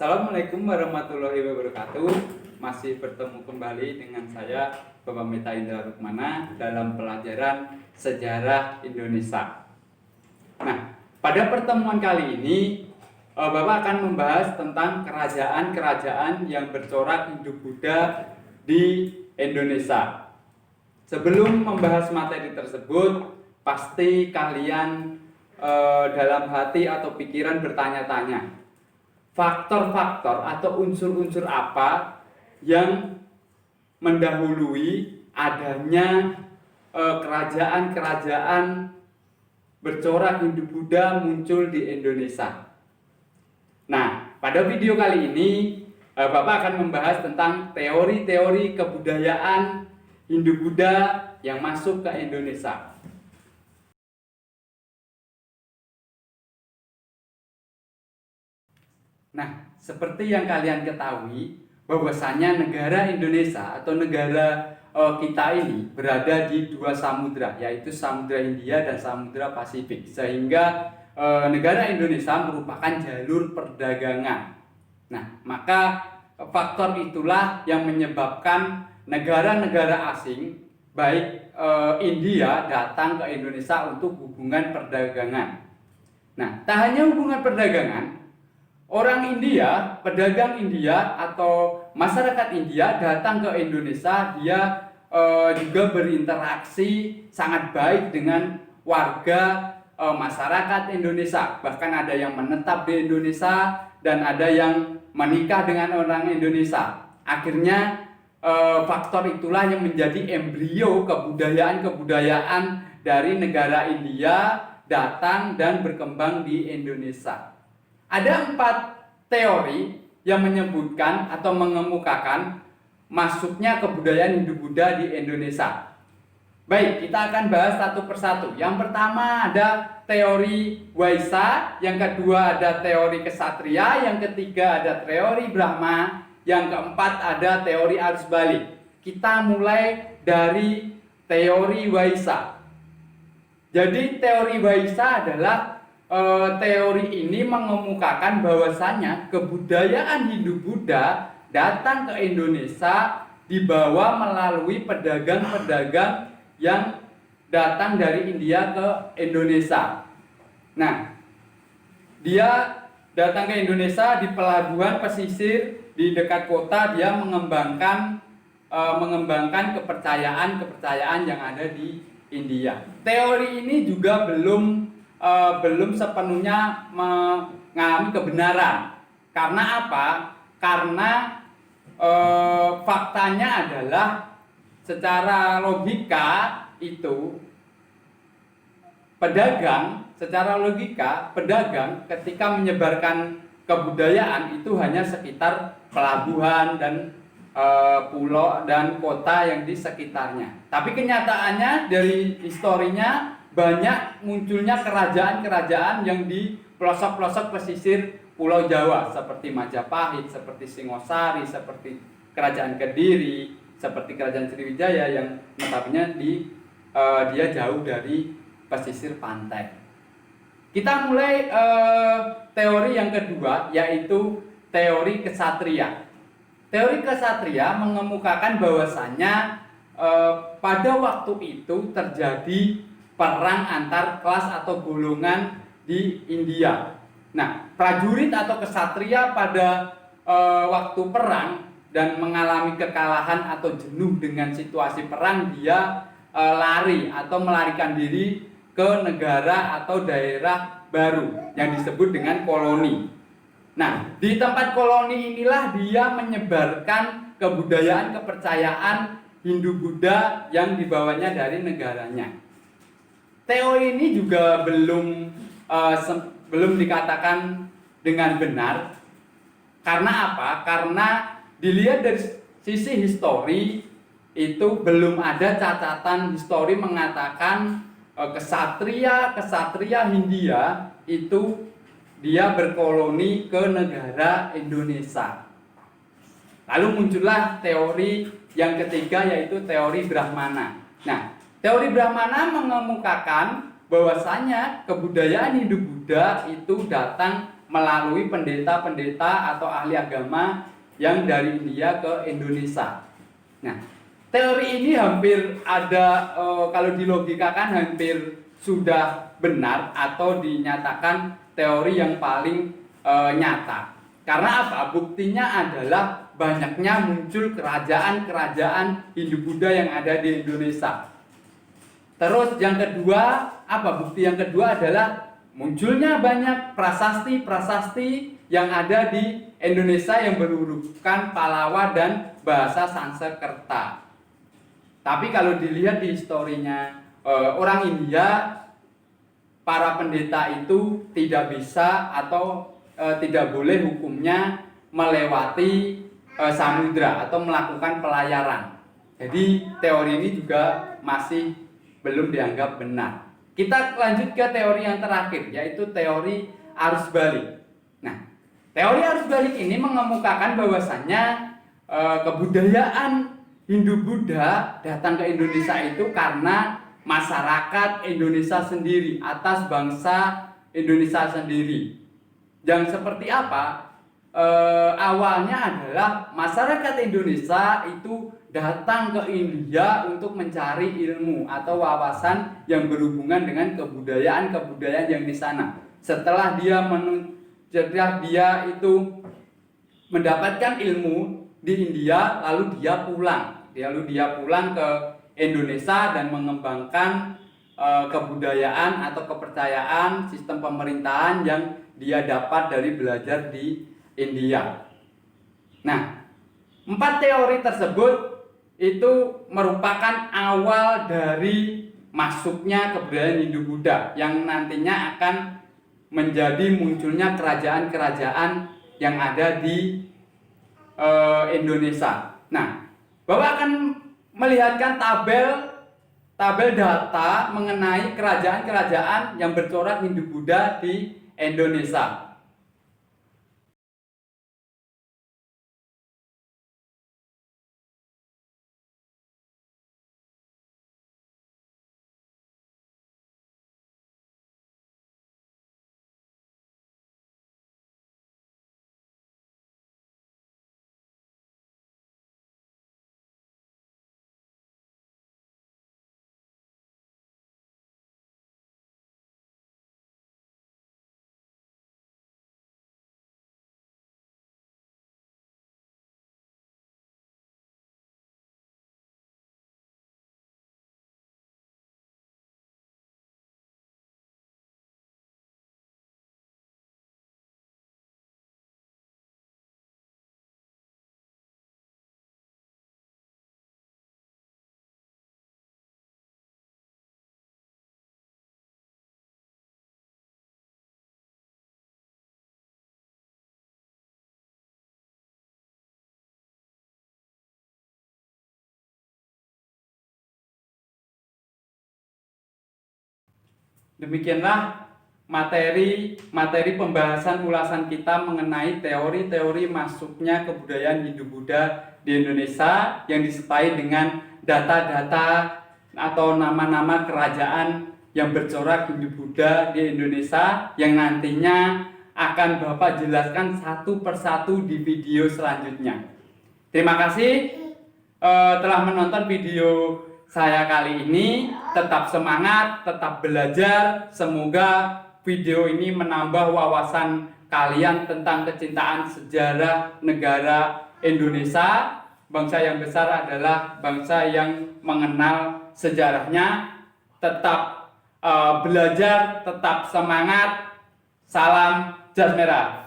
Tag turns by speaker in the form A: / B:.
A: Assalamualaikum warahmatullahi wabarakatuh. Masih bertemu kembali dengan saya Bapak Meta Indra Rukmana dalam pelajaran Sejarah Indonesia. Nah, pada pertemuan kali ini Bapak akan membahas tentang kerajaan-kerajaan yang bercorak Hindu-Buddha di Indonesia. Sebelum membahas materi tersebut, pasti kalian dalam hati atau pikiran bertanya-tanya, faktor-faktor atau unsur-unsur apa yang mendahului adanya kerajaan-kerajaan bercorak Hindu-Buddha muncul di Indonesia. Nah, pada video kali ini Bapak akan membahas tentang teori-teori kebudayaan Hindu-Buddha yang masuk ke Indonesia. Nah, seperti yang kalian ketahui, bahwasanya negara Indonesia atau negara kita ini berada di dua samudra, yaitu Samudra Hindia dan Samudra Pasifik, sehingga negara Indonesia merupakan jalur perdagangan. Nah, maka faktor itulah yang menyebabkan negara-negara asing, baik India, datang ke Indonesia untuk hubungan perdagangan. Nah, tak hanya hubungan perdagangan, orang India, pedagang India atau masyarakat India datang ke Indonesia, dia juga berinteraksi sangat baik dengan warga masyarakat Indonesia. Bahkan ada yang menetap di Indonesia dan ada yang menikah dengan orang Indonesia. Akhirnya faktor itulah yang menjadi embrio kebudayaan-kebudayaan dari negara India datang dan berkembang di Indonesia. Ada 4 teori yang menyebutkan atau mengemukakan masuknya kebudayaan Hindu-Buddha di Indonesia. Baik, kita akan bahas satu persatu. Yang pertama ada teori Waisa, yang kedua ada teori Kesatria, yang ketiga ada teori Brahma, yang keempat ada teori arus balik. Kita mulai dari teori Waisa. Jadi teori Waisa adalah teori ini mengemukakan bahwasannya kebudayaan Hindu-Buddha datang ke Indonesia dibawa melalui pedagang-pedagang yang datang dari India ke Indonesia. Nah, dia datang ke Indonesia di pelabuhan pesisir di dekat kota, dia mengembangkan kepercayaan yang ada di India. Teori ini juga belum sepenuhnya mengalami kebenaran. Karena apa? Karena faktanya adalah secara logika itu pedagang ketika menyebarkan kebudayaan itu hanya sekitar pelabuhan dan pulau dan kota yang di sekitarnya. Tapi kenyataannya dari historinya banyak munculnya kerajaan-kerajaan yang di pelosok-pelosok pesisir Pulau Jawa, seperti Majapahit, seperti Singosari, seperti Kerajaan Kediri, seperti Kerajaan Sriwijaya yang notabene dia jauh dari pesisir pantai. Kita mulai teori yang kedua, yaitu teori Kesatria. Teori Kesatria mengemukakan bahwasannya pada waktu itu terjadi perang antar kelas atau golongan di India. Nah, prajurit atau kesatria pada waktu perang dan mengalami kekalahan atau jenuh dengan situasi perang, dia lari atau melarikan diri ke negara atau daerah baru yang disebut dengan koloni. Nah, di tempat koloni inilah dia menyebarkan kebudayaan, kepercayaan Hindu-Buddha yang dibawanya dari negaranya. Teori ini juga belum dikatakan dengan benar. Karena apa? Karena dilihat dari sisi histori itu belum ada catatan histori mengatakan kesatria Hindia itu dia berkoloni ke negara Indonesia. Lalu muncullah teori yang ketiga, yaitu teori Brahmana. Nah, teori Brahmana mengemukakan bahwasanya kebudayaan Hindu-Buddha itu datang melalui pendeta-pendeta atau ahli agama yang dari India ke Indonesia. Nah, teori ini hampir ada, kalau dilogikakan hampir sudah benar atau dinyatakan teori yang paling nyata. Karena apa? Buktinya adalah banyaknya muncul kerajaan-kerajaan Hindu-Buddha yang ada di Indonesia. Terus yang kedua, apa? Bukti yang kedua adalah munculnya banyak prasasti-prasasti yang ada di Indonesia yang berhurukan Palawa dan bahasa Sanskerta. Tapi kalau dilihat di historinya orang India, para pendeta itu tidak bisa atau tidak boleh hukumnya melewati samudra atau melakukan pelayaran. Jadi teori ini juga masih belum dianggap benar. Kita lanjut ke teori yang terakhir, yaitu teori arus balik. Nah, teori arus balik ini mengemukakan bahwasannya kebudayaan Hindu-Buddha datang ke Indonesia itu karena masyarakat Indonesia sendiri, atas bangsa Indonesia sendiri. Yang seperti apa? Awalnya adalah masyarakat Indonesia itu datang ke India untuk mencari ilmu atau wawasan yang berhubungan dengan kebudayaan yang di sana. Setelah dia itu mendapatkan ilmu di India, lalu dia pulang ke Indonesia dan mengembangkan kebudayaan atau kepercayaan sistem pemerintahan yang dia dapat dari belajar di India. Nah, 4 teori tersebut itu merupakan awal dari masuknya kebudayaan Hindu-Buddha yang nantinya akan menjadi munculnya kerajaan-kerajaan yang ada di Indonesia. Nah, Bapak akan melihatkan tabel data mengenai kerajaan-kerajaan yang bercorak Hindu-Buddha di Indonesia. Demikianlah materi pembahasan ulasan kita mengenai teori-teori masuknya kebudayaan Hindu-Buddha di Indonesia yang disertai dengan data-data atau nama-nama kerajaan yang bercorak Hindu-Buddha di Indonesia yang nantinya akan Bapak jelaskan satu persatu di video selanjutnya. Terima kasih telah menonton video saya kali ini. Tetap semangat, tetap belajar. Semoga video ini menambah wawasan kalian tentang kecintaan sejarah negara Indonesia. Bangsa yang besar adalah bangsa yang mengenal sejarahnya. Tetap belajar, tetap semangat. Salam jas merah.